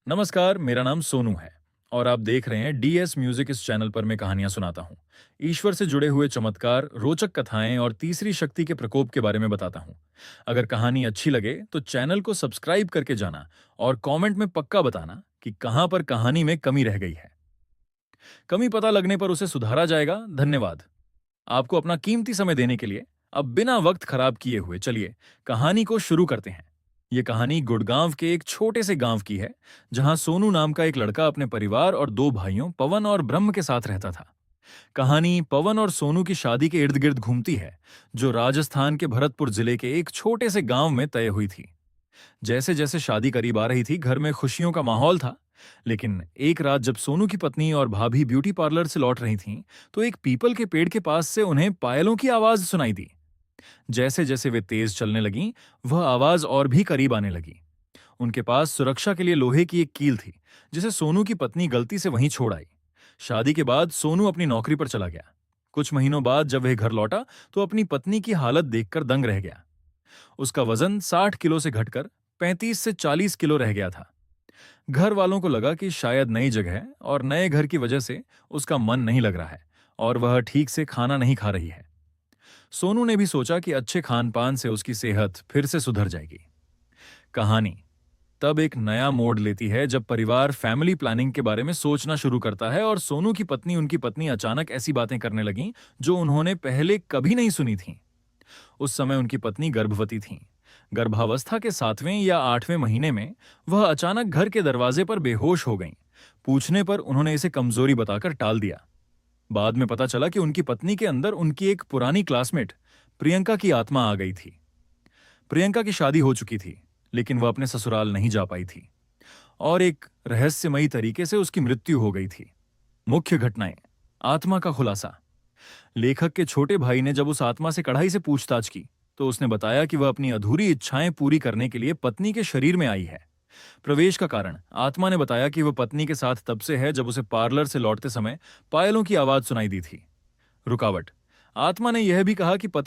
नमस्कार, मेरा नाम सोनू है और आप देख रहे हैं डीएस म्यूजिक। इस चैनल पर मैं कहानियां सुनाता हूं। ईश्वर से जुड़े हुए चमत्कार, रोचक कथाएं और तीसरी शक्ति के प्रकोप के बारे में बताता हूं। अगर कहानी अच्छी लगे तो चैनल को सब्सक्राइब करके जाना और कमेंट में पक्का बताना कि कहां पर कहानी में कमी रह गई है। कमी पता लगने पर उसे सुधारा जाएगा। धन्यवाद आपको अपना कीमती समय देने के लिए। अब बिना वक्त खराब किए हुए चलिए कहानी को शुरू करते हैं। ये कहानी गुड़गांव के एक छोटे से गांव की है, जहां सोनू नाम का एक लड़का अपने परिवार और दो भाइयों पवन और ब्रह्म के साथ रहता था। कहानी पवन और सोनू की शादी के इर्द गिर्द घूमती है, जो राजस्थान के भरतपुर जिले के एक छोटे से गांव में तय हुई थी। जैसे जैसे शादी करीब आ रही थी, घर में खुशियों का माहौल था। लेकिन एक रात जब सोनू की पत्नी और भाभी ब्यूटी पार्लर से लौट रही थीं, तो एक पीपल के पेड़ के पास से उन्हें पायलों की आवाज सुनाई दी। जैसे जैसे वे तेज चलने लगीं, वह आवाज और भी करीब आने लगी। उनके पास सुरक्षा के लिए लोहे की एक कील थी, जिसे सोनू की पत्नी गलती से वहीं छोड़ आई। शादी के बाद सोनू अपनी नौकरी पर चला गया। कुछ महीनों बाद जब वह घर लौटा, तो अपनी पत्नी की हालत देखकर दंग रह गया। उसका वजन 60 किलो से घटकर 35 से 40 किलो रह गया था। घर वालों को लगा कि शायद नई जगह और नए घर की वजह से उसका मन नहीं लग रहा है और वह ठीक से खाना नहीं खा रही है। सोनू ने भी सोचा कि अच्छे खान पान से उसकी सेहत फिर से सुधर जाएगी। कहानी तब एक नया मोड़ लेती है जब परिवार फैमिली प्लानिंग के बारे में सोचना शुरू करता है और सोनू की पत्नी उनकी पत्नी अचानक ऐसी बातें करने लगीं जो उन्होंने पहले कभी नहीं सुनी थीं। उस समय उनकी पत्नी गर्भवती थीं। गर्भावस्था के 7वें या 8वें महीने में वह अचानक घर के दरवाजे पर बेहोश हो गईं। पूछने पर उन्होंने इसे कमजोरी बताकर टाल दिया। बाद में पता चला कि उनकी पत्नी के अंदर उनकी एक पुरानी क्लासमेट प्रियंका की आत्मा आ गई थी। प्रियंका की शादी हो चुकी थी, लेकिन वह अपने ससुराल नहीं जा पाई थी और एक रहस्यमयी तरीके से उसकी मृत्यु हो गई थी। मुख्य घटनाएं, आत्मा का खुलासा। लेखक के छोटे भाई ने जब उस आत्मा से कड़ाई से पूछताछ की, तो उसने बताया कि वह अपनी अधूरी इच्छाएं पूरी करने के लिए पत्नी के शरीर में आई है। प्रवेश का कारण, आत्मा ने बताया कि वह पत्नी के साथ तब से है जब उसे पार्लर से लौटते समय पायलों की आवाज सुनाई दी थी। रुकावट, आत्मा ने यह भी कहा कि पत्नी